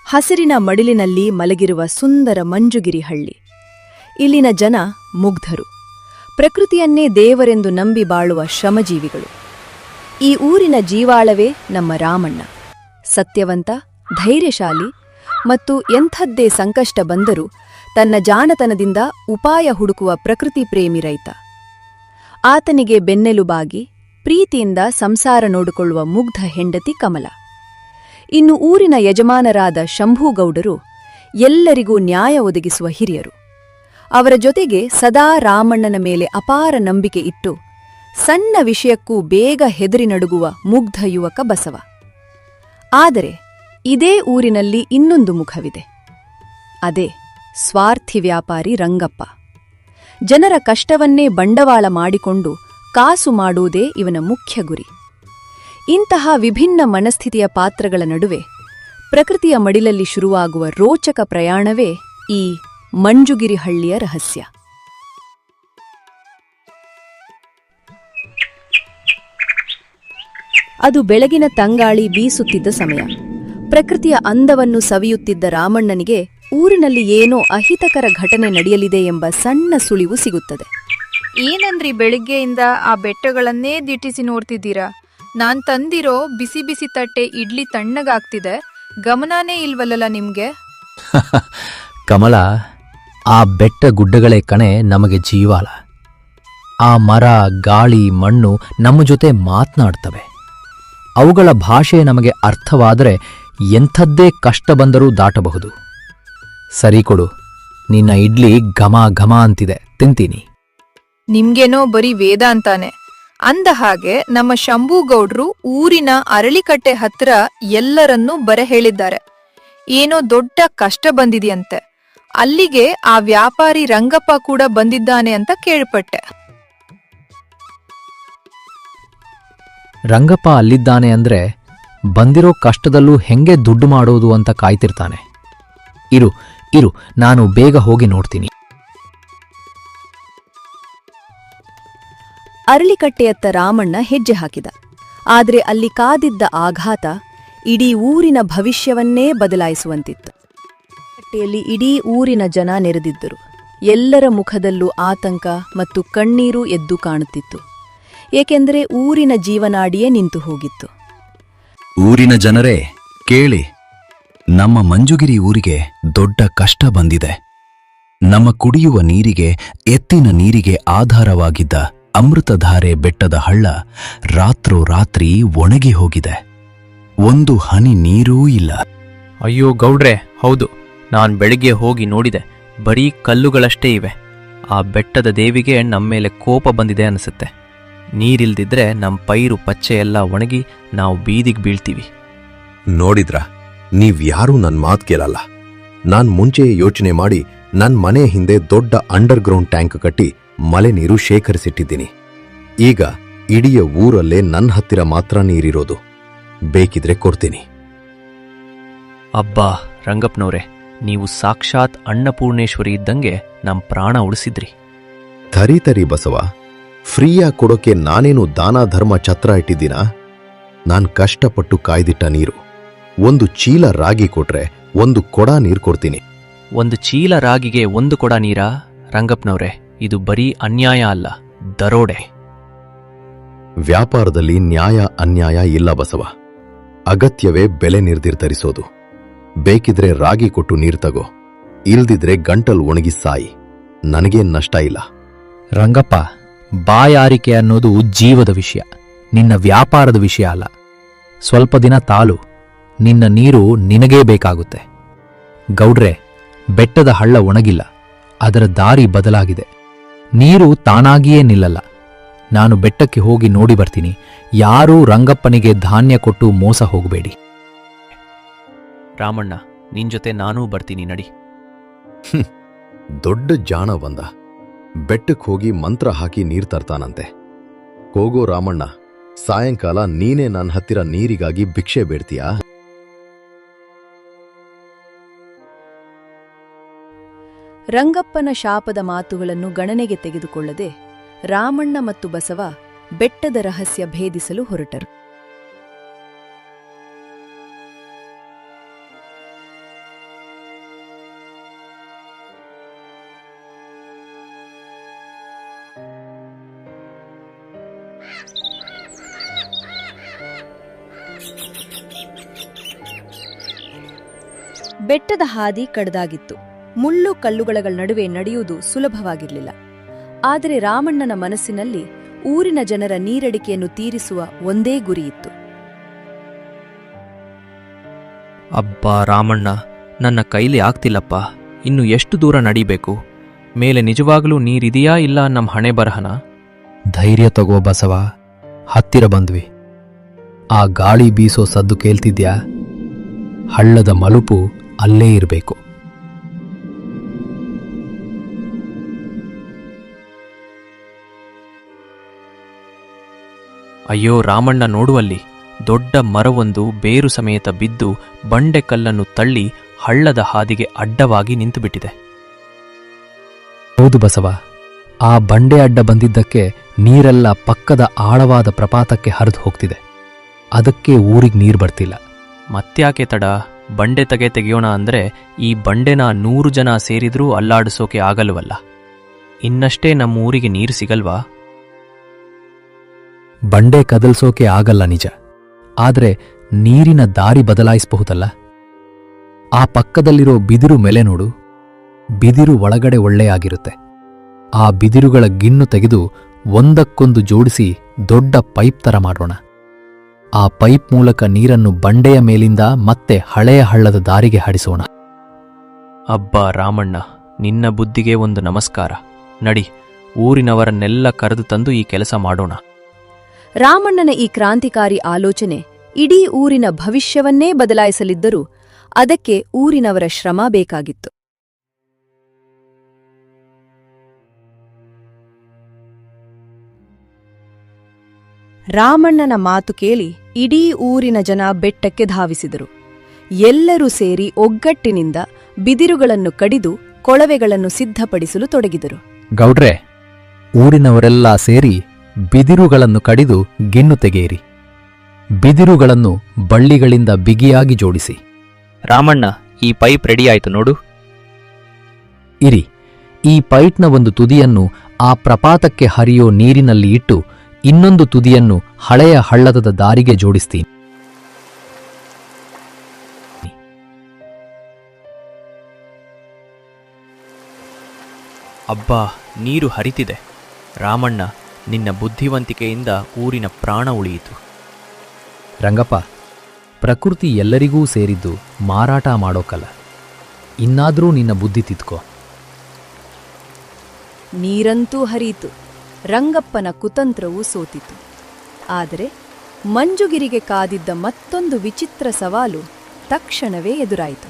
ಹಸಿರಿನ ಮಡಿಲಿನಲ್ಲಿ ಮಲಗಿರುವ ಸುಂದರ ಮಂಜುಗಿರಿ ಹಳ್ಳಿ. ಇಲ್ಲಿನ ಜನ ಮುಗ್ಧರು, ಪ್ರಕೃತಿಯನ್ನೇ ದೇವರೆಂದು ನಂಬಿ ಬಾಳುವ ಶ್ರಮಜೀವಿಗಳು. ಈ ಊರಿನ ಜೀವಾಳವೇ ನಮ್ಮ ರಾಮಣ್ಣ. ಸತ್ಯವಂತ, ಧೈರ್ಯಶಾಲಿ ಮತ್ತು ಎಂಥದ್ದೇ ಸಂಕಷ್ಟ ಬಂದರೂ ತನ್ನ ಜಾಣತನದಿಂದ ಉಪಾಯ ಹುಡುಕುವ ಪ್ರಕೃತಿ ಪ್ರೇಮಿ ರೈತ. ಆತನಿಗೆ ಬೆನ್ನೆಲುಬಾಗಿ ಪ್ರೀತಿಯಿಂದ ಸಂಸಾರ ನೋಡಿಕೊಳ್ಳುವ ಮುಗ್ಧ ಹೆಂಡತಿ ಕಮಲ. ಇನ್ನು ಊರಿನ ಯಜಮಾನರಾದ ಶಂಭೂಗೌಡರು ಎಲ್ಲರಿಗೂ ನ್ಯಾಯ ಒದಗಿಸುವ ಹಿರಿಯರು. ಅವರ ಜೊತೆಗೆ ಸದಾ ರಾಮಣ್ಣನ ಮೇಲೆ ಅಪಾರ ನಂಬಿಕೆ ಇಟ್ಟು ಸಣ್ಣ ವಿಷಯಕ್ಕೂ ಬೇಗ ಹೆದರಿ ನಡುಗುವ ಮುಗ್ಧ ಯುವಕ ಬಸವ. ಆದರೆ ಇದೇ ಊರಿನಲ್ಲಿ ಇನ್ನೊಂದು ಮುಖವಿದೆ. ಅದೇ ಸ್ವಾರ್ಥಿ ವ್ಯಾಪಾರಿ ರಂಗಪ್ಪ. ಜನರ ಕಷ್ಟವನ್ನೇ ಬಂಡವಾಳ ಮಾಡಿಕೊಂಡು ಕಾಸು ಮಾಡುವುದೇ ಇವನ ಮುಖ್ಯ ಗುರಿ. ಇಂತಹ ವಿಭಿನ್ನ ಮನಸ್ಥಿತಿಯ ಪಾತ್ರಗಳ ನಡುವೆ ಪ್ರಕೃತಿಯ ಮಡಿಲಲ್ಲಿ ಶುರುವಾಗುವ ರೋಚಕ ಪ್ರಯಾಣವೇ ಈ ಮಂಜುಗಿರಿ ಹಳ್ಳಿಯ ರಹಸ್ಯ. ಅದು ಬೆಳಗಿನ ತಂಗಾಳಿ ಬೀಸುತ್ತಿದ್ದ ಸಮಯ. ಪ್ರಕೃತಿಯ ಅಂದವನ್ನು ಸವಿಯುತ್ತಿದ್ದ ರಾಮಣ್ಣನಿಗೆ ಊರಿನಲ್ಲಿ ಏನೋ ಅಹಿತಕರ ಘಟನೆ ನಡೆಯಲಿದೆ ಎಂಬ ಸಣ್ಣ ಸುಳಿವು ಸಿಗುತ್ತದೆ. ಏನಂದ್ರಿ ಬೆಳಿಗ್ಗೆಯಿಂದ ಆ ಬೆಟ್ಟಗಳನ್ನೇ ದಿಟ್ಟಿಸಿ ನೋಡ್ತಿದ್ದೀರಾ? ನಾನ್ ತಂದಿರೋ ಬಿಸಿ ಬಿಸಿ ತಟ್ಟೆ ಇಡ್ಲಿ ತಣ್ಣಗಾಗ್ತಿದೆ, ಗಮನನೇ ಇಲ್ವಲ್ಲ ನಿಮ್ಗೆ? ಕಮಲ, ಆ ಬೆಟ್ಟ ಗುಡ್ಡಗಳೇ ಕಣೆ ನಮಗೆ ಜೀವಾಳ. ಆ ಮರ, ಗಾಳಿ, ಮಣ್ಣು ನಮ್ಮ ಜೊತೆ ಮಾತನಾಡ್ತವೆ. ಅವುಗಳ ಭಾಷೆ ನಮಗೆ ಅರ್ಥವಾದರೆ ಎಂಥದ್ದೇ ಕಷ್ಟ ಬಂದರೂ ದಾಟಬಹುದು. ಸರಿ ಕೊಡು, ನಿನ್ನ ಇಡ್ಲಿ ಘಮ ಘಮ ಅಂತಿದೆ, ತಿಂತೀನಿ. ನಿಮ್ಗೇನೋ ಬರೀ ವೇದ ಅಂತಾನೆ. ಅಂದ ಹಾಗೆ ನಮ್ಮ ಶಂಭೂಗೌಡ್ರು ಊರಿನ ಅರಳಿಕಟ್ಟೆ ಹತ್ರ ಎಲ್ಲರನ್ನೂ ಬರೆ ಹೇಳಿದ್ದಾರೆ. ಏನೋ ದೊಡ್ಡ ಕಷ್ಟ ಬಂದಿದೆಯಂತೆ. ಅಲ್ಲಿಗೆ ಆ ವ್ಯಾಪಾರಿ ರಂಗಪ್ಪ ಕೂಡ ಬಂದಿದ್ದಾನೆ ಅಂತ ಕೇಳ್ಪಟ್ಟೆ. ರಂಗಪ್ಪ ಅಲ್ಲಿದ್ದಾನೆ ಅಂದ್ರೆ ಬಂದಿರೋ ಕಷ್ಟದಲ್ಲೂ ಹೆಂಗೆ ದುಡ್ಡು ಮಾಡೋದು ಅಂತ ಕಾಯ್ತಿರ್ತಾನೆ. ಇರು ಇರು, ನಾನು ಬೇಗ ಹೋಗಿ ನೋಡ್ತೀನಿ. ಅರಳಿಕಟ್ಟೆಯತ್ತ ರಾಮಣ್ಣ ಹೆಜ್ಜೆ ಹಾಕಿದ. ಆದರೆ ಅಲ್ಲಿ ಕಾದಿದ್ದ ಆಘಾತ ಇಡೀ ಊರಿನ ಭವಿಷ್ಯವನ್ನೇ ಬದಲಾಯಿಸುವಂತಿತ್ತು. ಕಟ್ಟೆಯಲ್ಲಿ ಇಡೀ ಊರಿನ ಜನ ನೆರೆದಿದ್ದರು. ಎಲ್ಲರ ಮುಖದಲ್ಲೂ ಆತಂಕ ಮತ್ತು ಕಣ್ಣೀರು ಎದ್ದು ಕಾಣುತ್ತಿತ್ತು. ಏಕೆಂದರೆ ಊರಿನ ಜೀವನಾಡಿಯೇ ನಿಂತು ಹೋಗಿತ್ತು. ಊರಿನ ಜನರೇ ಕೇಳಿ, ನಮ್ಮ ಮಂಜುಗಿರಿ ಊರಿಗೆ ದೊಡ್ಡ ಕಷ್ಟ ಬಂದಿದೆ. ನಮ್ಮ ಕುಡಿಯುವ ನೀರಿಗೆ, ಎತ್ತಿನ ನೀರಿಗೆ ಆಧಾರವಾಗಿದ್ದ ಅಮೃತಧಾರೆ ಬೆಟ್ಟದ ಹಳ್ಳ ರಾತ್ರೋರಾತ್ರಿ ಒಣಗಿ ಹೋಗಿದೆ. ಒಂದು ಹನಿ ನೀರೂ ಇಲ್ಲ. ಅಯ್ಯೋ ಗೌಡ್ರೆ, ಹೌದು, ನಾನ್ ಬೆಳಿಗ್ಗೆ ಹೋಗಿ ನೋಡಿದೆ. ಬರೀ ಕಲ್ಲುಗಳಷ್ಟೇ ಇವೆ. ಆ ಬೆಟ್ಟದ ದೇವಿಗೆ ನಮ್ಮೇಲೆ ಕೋಪ ಬಂದಿದೆ ಅನಿಸುತ್ತೆ. ನೀರಿಲ್ದಿದ್ರೆ ನಮ್ಮ ಪೈರು ಪಚ್ಚೆ ಎಲ್ಲ ಒಣಗಿ ನಾವು ಬೀದಿಗೆ ಬೀಳ್ತೀವಿ. ನೋಡಿದ್ರ, ನೀವ್ಯಾರೂ ನನ್ ಮಾತ್ ಕೇಳಲ್ಲ. ನಾನ್ ಮುಂಚೆಯೇ ಯೋಚನೆ ಮಾಡಿ ನನ್ ಮನೆ ಹಿಂದೆ ದೊಡ್ಡ ಅಂಡರ್ಗ್ರೌಂಡ್ ಟ್ಯಾಂಕ್ ಕಟ್ಟಿ ಮಳೆ ನೀರು ಶೇಖರಿಸಿಟ್ಟಿದ್ದೀನಿ. ಈಗ ಇಡೀ ಊರಲ್ಲೇ ನನ್ನ ಹತ್ತಿರ ಮಾತ್ರ ನೀರಿರೋದು. ಬೇಕಿದ್ರೆ ಕೊಡ್ತೀನಿ. ಅಬ್ಬಾ ರಂಗಪ್ಪನವ್ರೆ, ನೀವು ಸಾಕ್ಷಾತ್ ಅನ್ನಪೂರ್ಣೇಶ್ವರಿ ಇದ್ದಂಗೆ ನಮ್ಮ ಪ್ರಾಣ ಉಳಿಸಿದ್ರಿ. ತರಿ ಬಸವ, ಫ್ರೀಯಾಗಿ ಕೊಡೋಕೆ ನಾನೇನು ದಾನ ಧರ್ಮ ಛತ್ರ ಇಟ್ಟಿದ್ದೀನಾ? ನಾನ್ ಕಷ್ಟಪಟ್ಟು ಕಾಯ್ದಿಟ್ಟ ನೀರು. ಒಂದು ಚೀಲ ರಾಗಿ ಕೊಟ್ರೆ ಒಂದು ಕೊಡ ನೀರು ಕೊಡ್ತೀನಿ. ಒಂದು ಚೀಲ ರಾಗಿಗೆ ಒಂದು ಕೊಡ ನೀರಾ? ರಂಗಪ್ಪನವ್ರೆ, ಇದು ಬರೀ ಅನ್ಯಾಯ ಅಲ್ಲ, ದರೋಡೆ. ವ್ಯಾಪಾರದಲ್ಲಿ ನ್ಯಾಯ ಅನ್ಯಾಯ ಇಲ್ಲ ಬಸವ. ಅಗತ್ಯವೇ ಬೆಲೆ ನಿರ್ಧರಿಸೋದು. ಬೇಕಿದ್ರೆ ರಾಗಿ ಕೊಟ್ಟು ನೀರು ತಗೋ, ಇಲ್ದಿದ್ರೆ ಗಂಟಲು ಒಣಗಿ ಸಾಯಿ. ನನಗೇನ್ ನಷ್ಟ ಇಲ್ಲ. ರಂಗಪ್ಪ, ಬಾಯಾರಿಕೆ ಅನ್ನೋದು ಜೀವದ ವಿಷಯ, ನಿನ್ನ ವ್ಯಾಪಾರದ ವಿಷಯ ಅಲ್ಲ. ಸ್ವಲ್ಪ ದಿನ ತಾಳು, ನಿನ್ನ ನೀರು ನಿನಗೇ ಬೇಕಾಗುತ್ತೆ. ಗೌಡ್ರೆ, ಬೆಟ್ಟದ ಹಳ್ಳ ಒಣಗಿಲ್ಲ, ಅದರ ದಾರಿ ಬದಲಾಗಿದೆ. ನೀರು ತಾನಾಗಿಯೇ ನಿಲ್ಲಲ್ಲ. ನಾನು ಬೆಟ್ಟಕ್ಕೆ ಹೋಗಿ ನೋಡಿ ಬರ್ತೀನಿ. ಯಾರೂ ರಂಗಪ್ಪನಿಗೆ ಧಾನ್ಯ ಕೊಟ್ಟು ಮೋಸ ಹೋಗಬೇಡಿ. ರಾಮಣ್ಣ, ನಿನ್ ಜೊತೆ ನಾನೂ ಬರ್ತೀನಿ, ನಡಿ. ದೊಡ್ಡ ಜಾಣ ಬಂದ. ಬೆಟ್ಟಕ್ಕೆ ಹೋಗಿ ಮಂತ್ರ ಹಾಕಿ ನೀರ್ ತರ್ತಾನಂತೆ. ಹೋಗೋ ರಾಮಣ್ಣ, ಸಾಯಂಕಾಲ ನೀನೇ ನನ್ನ ಹತ್ತಿರ ನೀರಿಗಾಗಿ ಭಿಕ್ಷೆ ಬೇಡ್ತೀಯಾ? ರಂಗಪ್ಪನ ಶಾಪದ ಮಾತುಗಳನ್ನು ಗಣನೆಗೆ ತೆಗೆದುಕೊಳ್ಳದೆ ರಾಮಣ್ಣ ಮತ್ತು ಬಸವ ಬೆಟ್ಟದ ರಹಸ್ಯ ಭೇದಿಸಲು ಹೊರಟರು. ಬೆಟ್ಟದ ಹಾದಿ ಕಡದಾಗಿತ್ತು. ಮುಳ್ಳು ಕಲ್ಲುಗಳ ನಡುವೆ ನಡೆಯುವುದು ಸುಲಭವಾಗಿರಲಿಲ್ಲ. ಆದರೆ ರಾಮಣ್ಣನ ಮನಸ್ಸಿನಲ್ಲಿ ಊರಿನ ಜನರ ನೀರಡಿಕೆಯನ್ನು ತೀರಿಸುವ ಒಂದೇ ಗುರಿಯಿತ್ತು. ಅಬ್ಬಾ ರಾಮಣ್ಣ, ನನ್ನ ಕೈಲಿ ಆಗ್ತಿಲ್ಲಪ್ಪ. ಇನ್ನು ಎಷ್ಟು ದೂರ ನಡಿಬೇಕು? ಮೇಲೆ ನಿಜವಾಗಲೂ ನೀರಿದೆಯಾ ಇಲ್ಲ ನಮ್ಮ ಹಣೆ ಬರಹನ? ಧೈರ್ಯ ತಗೋ ಬಸವ, ಹತ್ತಿರ ಬಂದ್ವಿ. ಆ ಗಾಳಿ ಬೀಸೋ ಸದ್ದು ಕೇಳ್ತಿದ್ಯಾ? ಹಳ್ಳದ ಮಲುಪು ಅಲ್ಲೇ ಇರಬೇಕು. ಅಯ್ಯೋ ರಾಮಣ್ಣ, ನೋಡುವಲ್ಲಿ ದೊಡ್ಡ ಮರವೊಂದು ಬೇರು ಸಮೇತ ಬಿದ್ದು ಬಂಡೆ ಕಲ್ಲನ್ನು ತಳ್ಳಿ ಹಳ್ಳದ ಹಾದಿಗೆ ಅಡ್ಡವಾಗಿ ನಿಂತುಬಿಟ್ಟಿದೆ. ಹೌದು ಬಸವ, ಆ ಬಂಡೆ ಅಡ್ಡ ಬಂದಿದ್ದಕ್ಕೆ ನೀರೆಲ್ಲ ಪಕ್ಕದ ಆಳವಾದ ಪ್ರಪಾತಕ್ಕೆ ಹರಿದು ಹೋಗ್ತಿದೆ. ಅದಕ್ಕೆ ಊರಿಗೆ ನೀರು ಬರ್ತಿಲ್ಲ. ಮತ್ತ್ಯಾಕೆ ತಡ? ಬಂಡೆ ತೆಗೆಯೋಣ ಅಂದ್ರೆ ಈ ಬಂಡೆನ 100 ಜನ ಸೇರಿದ್ರೂ ಅಲ್ಲಾಡಿಸೋಕೆ ಆಗಲ್ವಲ್ಲ. ಇನ್ನಷ್ಟೇ ನಮ್ಮ ಊರಿಗೆ ನೀರು ಸಿಗಲ್ವಾ? ಬಂಡೆ ಕದಲ್ಸೋಕೆ ಆಗಲ್ಲ ನಿಜ, ಆದ್ರೆ ನೀರಿನ ದಾರಿ ಬದಲಾಯಿಸಬಹುದಲ್ಲ. ಆ ಪಕ್ಕದಲ್ಲಿರೋ ಬಿದಿರು ಮೇಲೆ ನೋಡು. ಬಿದಿರು ಒಳಗಡೆ ಒಳ್ಳೆಯಾಗಿರುತ್ತೆ. ಆ ಬಿದಿರುಗಳ ಗಿಣ್ಣು ತೆಗೆದು ಒಂದಕ್ಕೊಂದು ಜೋಡಿಸಿ ದೊಡ್ಡ ಪೈಪ್ ತರ ಮಾಡೋಣ. ಆ ಪೈಪ್ ಮೂಲಕ ನೀರನ್ನು ಬಂಡೆಯ ಮೇಲಿಂದ ಮತ್ತೆ ಹಳೆಯ ಹಳ್ಳದ ದಾರಿಗೆ ಹರಿಸೋಣ. ಅಬ್ಬಾ ರಾಮಣ್ಣ, ನಿನ್ನ ಬುದ್ಧಿಗೆ ಒಂದು ನಮಸ್ಕಾರ. ನಡಿ, ಊರಿನವರನ್ನೆಲ್ಲ ಕರೆದು ತಂದು ಈ ಕೆಲಸ ಮಾಡೋಣ. ರಾಮಣ್ಣನ ಈ ಕ್ರಾಂತಿಕಾರಿ ಆಲೋಚನೆ ಇಡೀ ಊರಿನ ಭವಿಷ್ಯವನ್ನೇ ಬದಲಾಯಿಸಲಿದ್ದರೂ ಅದಕ್ಕೆ ಊರಿನವರ ಶ್ರಮ ಬೇಕಾಗಿತ್ತು. ರಾಮಣ್ಣನ ಮಾತು ಕೇಳಿ ಇಡೀ ಊರಿನ ಜನ ಬೆಟ್ಟಕ್ಕೆ ಧಾವಿಸಿದರು. ಎಲ್ಲರೂ ಸೇರಿ ಒಗ್ಗಟ್ಟಿನಿಂದ ಬಿದಿರುಗಳನ್ನು ಕಡಿದು ಕೊಳವೆಗಳನ್ನು ಸಿದ್ಧಪಡಿಸಲು ತೊಡಗಿದರು. ಗೌಡ್ರೆ, ಊರಿನವರೆಲ್ಲ ಸೇರಿ ಬಿದಿರುಗಳನ್ನು ಕಡಿದು ಗಿಣ್ಣು ತೆಗೆಯಿರಿ. ಬಿದಿರುಗಳನ್ನು ಬಳ್ಳಿಗಳಿಂದ ಬಿಗಿಯಾಗಿ ಜೋಡಿಸಿ. ರಾಮಣ್ಣ, ಈ ಪೈಪ್ ರೆಡಿ ಆಯ್ತು ನೋಡು. ಇರಿ, ಈ ಪೈಪ್ನ ಒಂದು ತುದಿಯನ್ನು ಆ ಪ್ರಪಾತಕ್ಕೆ ಹರಿಯೋ ನೀರಿನಲ್ಲಿ ಇಟ್ಟು ಇನ್ನೊಂದು ತುದಿಯನ್ನು ಹಳೆಯ ಹಳ್ಳದ ದಾರಿಗೆ ಜೋಡಿಸ್ತೀನಿ. ಅಬ್ಬಾ, ನೀರು ಹರಿತಿದೆ. ರಾಮಣ್ಣ, ನಿನ್ನ ಬುದ್ಧಿವಂತಿಕೆಯಿಂದ ಊರಿನ ಪ್ರಾಣ ಉಳಿಯಿತು. ರಂಗಪ್ಪ, ಪ್ರಕೃತಿ ಎಲ್ಲರಿಗೂ ಸೇರಿದ್ದು ಮಾರಾಟ ಮಾಡೋಕಲ್ಲ. ಇನ್ನಾದ್ರೂ ನಿನ್ನ ಬುದ್ಧಿ ತಿದ್ಕೋ. ನೀರಂತೂ ಹರಿಯಿತು. ರಂಗಪ್ಪನ ಕುತಂತ್ರವೂ ಸೋತಿತು. ಆದರೆ ಮಂಜುಗಿರಿಗೆ ಕಾದಿದ್ದ ಮತ್ತೊಂದು ವಿಚಿತ್ರ ಸವಾಲು ತಕ್ಷಣವೇ ಎದುರಾಯಿತು.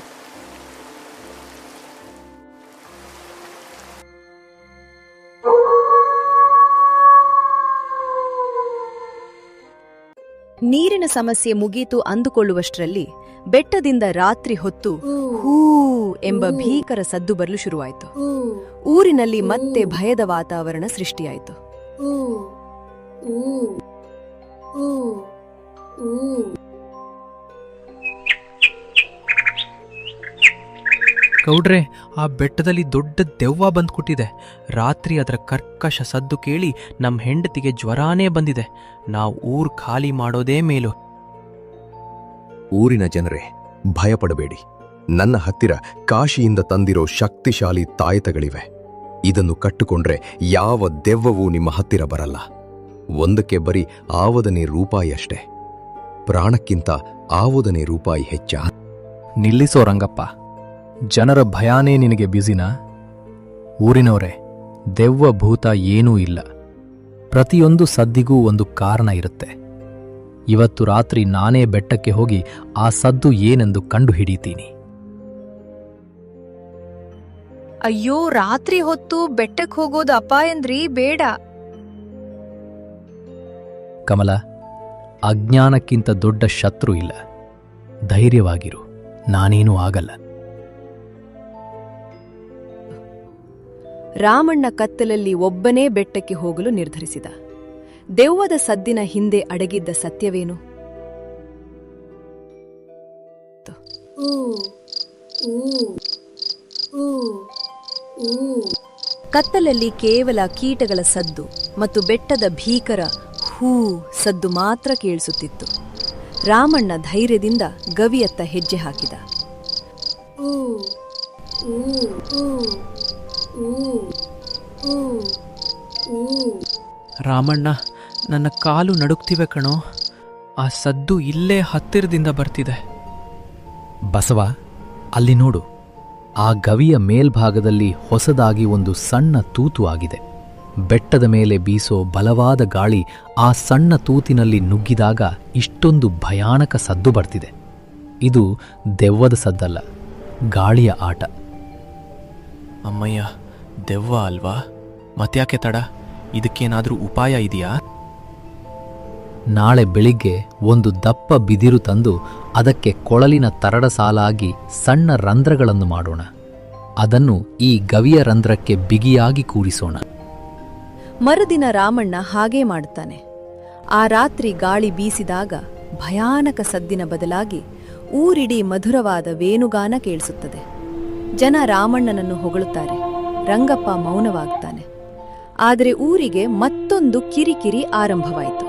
ನೀರಿನ ಸಮಸ್ಯೆ ಮುಗೀತು ಅಂದುಕೊಳ್ಳುವಷ್ಟರಲ್ಲಿ ಬೆಟ್ಟದಿಂದ ರಾತ್ರಿ ಹೊತ್ತು ಹೂ ಎಂಬ ಭೀಕರ ಸದ್ದು ಬರಲು ಶುರುವಾಯಿತು. ಊರಿನಲ್ಲಿ ಮತ್ತೆ ಭಯದ ವಾತಾವರಣ ಸೃಷ್ಟಿಯಾಯಿತು. ಗೌಡ್ರೆ, ಆ ಬೆಟ್ಟದಲ್ಲಿ ದೊಡ್ಡ ದೆವ್ವ ಬಂದ್ಕೊಟ್ಟಿದೆ. ರಾತ್ರಿ ಅದರ ಕರ್ಕಶ ಸದ್ದು ಕೇಳಿ ನಮ್ಮ ಹೆಂಡತಿಗೆ ಜ್ವರಾನೇ ಬಂದಿದೆ. ನಾವು ಊರ್ ಖಾಲಿ ಮಾಡೋದೇ ಮೇಲು. ಊರಿನ ಜನರೇ, ಭಯಪಡಬೇಡಿ. ನನ್ನ ಹತ್ತಿರ ಕಾಶಿಯಿಂದ ತಂದಿರೋ ಶಕ್ತಿಶಾಲಿ ತಾಯತಗಳಿವೆ. ಇದನ್ನು ಕಟ್ಟಿಕೊಂಡ್ರೆ ಯಾವ ದೆವ್ವವೂ ನಿಮ್ಮ ಹತ್ತಿರ ಬರಲ್ಲ. ಒಂದಕ್ಕೆ ಬರೀ ₹50 ಅಷ್ಟೇ. ಪ್ರಾಣಕ್ಕಿಂತ ₹50 ಹೆಚ್ಚ? ನಿಲ್ಲಿಸೋ ರಂಗಪ್ಪ, ಜನರ ಭಯಾನೇ ನಿನಗೆ ಬಿಸಿನಾ? ಊರಿನವರೇ, ದೆವ್ವ ಭೂತ ಏನೂ ಇಲ್ಲ. ಪ್ರತಿಯೊಂದು ಸದ್ದಿಗೂ ಒಂದು ಕಾರಣ ಇರುತ್ತೆ. ಇವತ್ತು ರಾತ್ರಿ ನಾನೇ ಬೆಟ್ಟಕ್ಕೆ ಹೋಗಿ ಆ ಸದ್ದು ಏನೆಂದು ಕಂಡುಹಿಡಿತೀನಿ. ಅಯ್ಯೋ, ರಾತ್ರಿ ಹೊತ್ತು ಬೆಟ್ಟಕ್ಕೆ ಹೋಗೋದು ಅಪಾಯಂದ್ರಿ, ಬೇಡ. ಕಮಲ, ಅಜ್ಞಾನಕ್ಕಿಂತ ದೊಡ್ಡ ಶತ್ರು ಇಲ್ಲ. ಧೈರ್ಯವಾಗಿರು, ನಾನೇನೂ ಆಗಲ್ಲ. ರಾಮಣ್ಣ ಕತ್ತಲಲ್ಲಿ ಒಬ್ಬನೇ ಬೆಟ್ಟಕ್ಕೆ ಹೋಗಲು ನಿರ್ಧರಿಸಿದ. ದೆವ್ವದ ಸದ್ದಿನ ಹಿಂದೆ ಅಡಗಿದ್ದ ಸತ್ಯವೇನು? ಕತ್ತಲಲ್ಲಿ ಕೇವಲ ಕೀಟಗಳ ಸದ್ದು ಮತ್ತು ಬೆಟ್ಟದ ಭೀಕರ ಹೂ ಸದ್ದು ಮಾತ್ರ ಕೇಳಿಸುತ್ತಿತ್ತು. ರಾಮಣ್ಣ ಧೈರ್ಯದಿಂದ ಗವಿಯತ್ತ ಹೆಜ್ಜೆ ಹಾಕಿದ. ರಾಮಣ್ಣ, ನನ್ನ ಕಾಲು ನಡುಗ್ತಿವೆ ಕಣೋ. ಆ ಸದ್ದು ಇಲ್ಲೇ ಹತ್ತಿರದಿಂದ ಬರ್ತಿದೆ. ಬಸವ, ಅಲ್ಲಿ ನೋಡು. ಆ ಗವಿಯ ಮೇಲ್ಭಾಗದಲ್ಲಿ ಹೊಸದಾಗಿ ಒಂದು ಸಣ್ಣ ತೂತು ಆಗಿದೆ. ಬೆಟ್ಟದ ಮೇಲೆ ಬೀಸೋ ಬಲವಾದ ಗಾಳಿ ಆ ಸಣ್ಣ ತೂತಿನಲ್ಲಿ ನುಗ್ಗಿದಾಗ ಇಷ್ಟೊಂದು ಭಯಾನಕ ಸದ್ದು ಬರ್ತಿದೆ. ಇದು ದೆವ್ವದ ಸದ್ದಲ್ಲ, ಗಾಳಿಯ ಆಟ. ಅಮ್ಮಯ್ಯ, ದೆವ್ವ ಅಲ್ವಾ? ಮತ್ಯಾಕೆ ತಡ? ಇದಕ್ಕೇನಾದ್ರೂ ಉಪಾಯ ಇದೆಯಾ? ನಾಳೆ ಬೆಳಿಗ್ಗೆ ಒಂದು ದಪ್ಪ ಬಿದಿರು ತಂದು ಅದಕ್ಕೆ ಕೊಳಲಿನ ತರಡ ಸಾಲಾಗಿ ಸಣ್ಣ ರಂಧ್ರಗಳನ್ನು ಮಾಡೋಣ. ಅದನ್ನು ಈ ಗವಿಯ ರಂಧ್ರಕ್ಕೆ ಬಿಗಿಯಾಗಿ ಕೂರಿಸೋಣ. ಮರುದಿನ ರಾಮಣ್ಣ ಹಾಗೇ ಮಾಡುತ್ತಾನೆ. ಆ ರಾತ್ರಿ ಗಾಳಿ ಬೀಸಿದಾಗ ಭಯಾನಕ ಸದ್ದಿನ ಬದಲಾಗಿ ಊರಿಡೀ ಮಧುರವಾದ ವೇಣುಗಾನ ಕೇಳಿಸುತ್ತದೆ. ಜನ ರಾಮಣ್ಣನನ್ನು ಹೊಗಳುತ್ತಾರೆ. ರಂಗಪ್ಪ ಮೌನವಾಗ್ತಾನೆ. ಆದರೆ ಊರಿಗೆ ಮತ್ತೊಂದು ಕಿರಿಕಿರಿ ಆರಂಭವಾಯಿತು.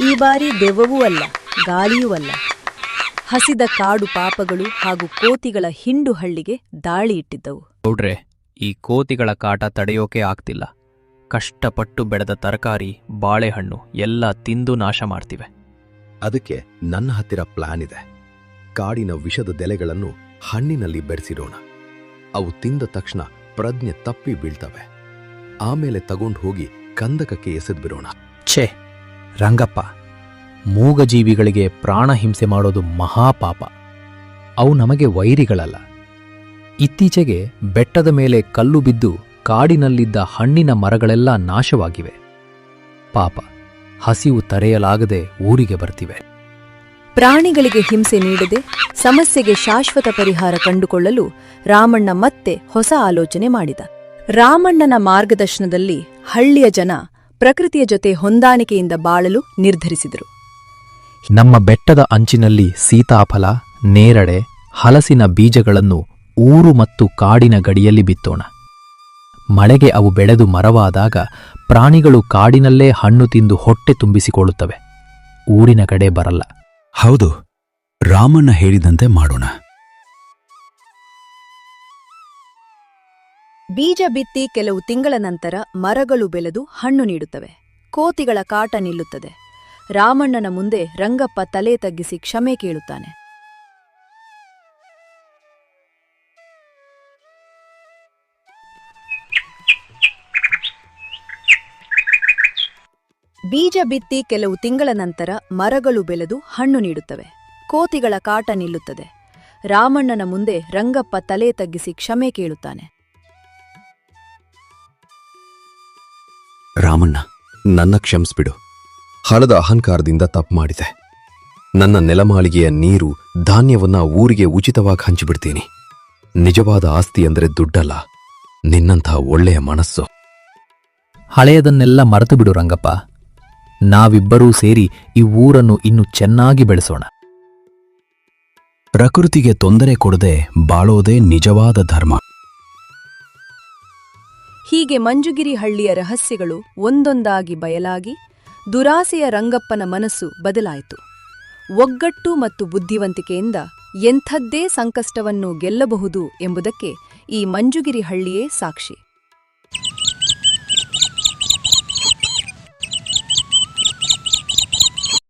ಈ ಬಾರಿ ದೆವ್ವವೂ ಅಲ್ಲ, ಗಾಳಿಯೂ ಅಲ್ಲ. ಹಸಿದ ಕಾಡು ಪಾಪಗಳು ಹಾಗೂ ಕೋತಿಗಳ ಹಿಂಡು ಹಳ್ಳಿಗೆ ದಾಳಿ ಇಟ್ಟಿದ್ದವು. ಗೌಡ್ರೆ, ಈ ಕೋತಿಗಳ ಕಾಟ ತಡೆಯೋಕೆ ಆಗ್ತಿಲ್ಲ. ಕಷ್ಟಪಟ್ಟು ಬೆಳೆದ ತರಕಾರಿ, ಬಾಳೆಹಣ್ಣು ಎಲ್ಲ ತಿಂದು ನಾಶ ಮಾಡ್ತಿವೆ. ಅದಕ್ಕೆ ನನ್ನ ಹತ್ತಿರ ಪ್ಲಾನ್ ಇದೆ. ಕಾಡಿನ ವಿಷದ ದೆಲೆಗಳನ್ನು ಹಣ್ಣಿನಲ್ಲಿ ಬೆರೆಸಿರೋಣ. ಅವು ತಿಂದ ತಕ್ಷಣ ಪ್ರಜ್ಞೆ ತಪ್ಪಿ ಬೀಳ್ತವೆ. ಆಮೇಲೆ ತಗೊಂಡು ಹೋಗಿ ಕಂದಕಕ್ಕೆ ಎಸೆದ್ಬಿಡೋಣ. ಛೇ ರಂಗಪ್ಪ, ಮೂಗಜೀವಿಗಳಿಗೆ ಪ್ರಾಣ ಹಿಂಸೆ ಮಾಡೋದು ಮಹಾಪಾಪ. ಅವು ನಮಗೆ ವೈರಿಗಳಲ್ಲ. ಇತ್ತೀಚೆಗೆ ಬೆಟ್ಟದ ಮೇಲೆ ಕಲ್ಲು ಬಿದ್ದು ಕಾಡಿನಲ್ಲಿದ್ದ ಹಣ್ಣಿನ ಮರಗಳೆಲ್ಲ ನಾಶವಾಗಿವೆ. ಪಾಪ, ಹಸಿವು ತರೆಯಲಾಗದೆ ಊರಿಗೆ ಬರ್ತಿವೆ. ಪ್ರಾಣಿಗಳಿಗೆ ಹಿಂಸೆ ನೀಡದೆ ಸಮಸ್ಯೆಗೆ ಶಾಶ್ವತ ಪರಿಹಾರ ಕಂಡುಕೊಳ್ಳಲು ರಾಮಣ್ಣ ಮತ್ತೆ ಹೊಸ ಆಲೋಚನೆ ಮಾಡಿದ. ರಾಮಣ್ಣನ ಮಾರ್ಗದರ್ಶನದಲ್ಲಿ ಹಳ್ಳಿಯ ಜನ ಪ್ರಕೃತಿಯ ಜೊತೆ ಹೊಂದಾಣಿಕೆಯಿಂದ ಬಾಳಲು ನಿರ್ಧರಿಸಿದರು. ನಮ್ಮ ಬೆಟ್ಟದ ಅಂಚಿನಲ್ಲಿ ಸೀತಾಫಲ, ನೇರಳೆ, ಹಲಸಿನ ಬೀಜಗಳನ್ನು ಊರು ಮತ್ತು ಕಾಡಿನ ಗಡಿಯಲ್ಲಿ ಬಿತ್ತೋಣ. ಮಳೆಗೆ ಅವು ಬೆಳೆದು ಮರವಾದಾಗ ಪ್ರಾಣಿಗಳು ಕಾಡಿನಲ್ಲೇ ಹಣ್ಣು ತಿಂದು ಹೊಟ್ಟೆ ತುಂಬಿಸಿಕೊಳ್ಳುತ್ತವೆ. ಊರಿನ ಕಡೆ ಬರಲ್ಲ. ಹೌದು, ರಾಮಣ್ಣ ಹೇಳಿದಂತೆ ಮಾಡೋಣ. ಬೀಜ ಬಿತ್ತಿ ಕೆಲವು ತಿಂಗಳ ನಂತರ ಮರಗಳು ಬೆಳೆದು ಹಣ್ಣು ನೀಡುತ್ತವೆ. ಕೋತಿಗಳ ಕಾಟ ನಿಲ್ಲುತ್ತದೆ. ರಾಮಣ್ಣನ ಮುಂದೆ ರಂಗಪ್ಪ ತಲೆ ತಗ್ಗಿಸಿ ಕ್ಷಮೆ ಕೇಳುತ್ತಾನೆ. ಬೀಜ ಬಿತ್ತಿ ಕೆಲವು ತಿಂಗಳ ನಂತರ ಮರಗಳು ಬೆಳೆದು ಹಣ್ಣು ನೀಡುತ್ತವೆ. ಕೋತಿಗಳ ಕಾಟ ನಿಲ್ಲುತ್ತದೆ. ರಾಮಣ್ಣನ ಮುಂದೆ ರಂಗಪ್ಪ ತಲೆ ತಗ್ಗಿಸಿ ಕ್ಷಮೆ ಕೇಳುತ್ತಾನೆ. ರಾಮಣ್ಣ, ನನ್ನ ಕ್ಷಮಿಸ್ಬಿಡು. ಹಳದ ಅಹಂಕಾರದಿಂದ ತಪ್ಪು ಮಾಡಿದೆ. ನನ್ನ ನೆಲಮಾಳಿಗೆಯ ನೀರು, ಧಾನ್ಯವನ್ನ ಊರಿಗೆ ಉಚಿತವಾಗಿ ಹಂಚಿಬಿಡ್ತೀನಿ. ನಿಜವಾದ ಆಸ್ತಿ ಅಂದರೆ ದುಡ್ಡಲ್ಲ, ನಿನ್ನಂಥ ಒಳ್ಳೆಯ ಮನಸ್ಸು. ಹಳೆಯದನ್ನೆಲ್ಲ ಮರೆತು ಬಿಡು ರಂಗಪ್ಪ. ನಾವಿಬ್ಬರೂ ಸೇರಿ ಈ ಊರನ್ನು ಇನ್ನು ಚೆನ್ನಾಗಿ ಬೆಳೆಸೋಣ. ಪ್ರಕೃತಿಗೆ ತೊಂದರೆ ಕೊಡದೆ ಬಾಳೋದೇ ನಿಜವಾದ ಧರ್ಮ. ಹೀಗೆ ಮಂಜುಗಿರಿ ಹಳ್ಳಿಯ ರಹಸ್ಯಗಳು ಒಂದೊಂದಾಗಿ ಬಯಲಾಗಿ ದುರಾಸೆಯ ರಂಗಪ್ಪನ ಮನಸ್ಸು ಬದಲಾಯಿತು. ಒಗ್ಗಟ್ಟು ಮತ್ತು ಬುದ್ಧಿವಂತಿಕೆಯಿಂದ ಎಂಥದ್ದೇ ಸಂಕಷ್ಟವನ್ನು ಗೆಲ್ಲಬಹುದು ಎಂಬುದಕ್ಕೆ ಈ ಮಂಜುಗಿರಿ ಹಳ್ಳಿಯೇ ಸಾಕ್ಷಿ.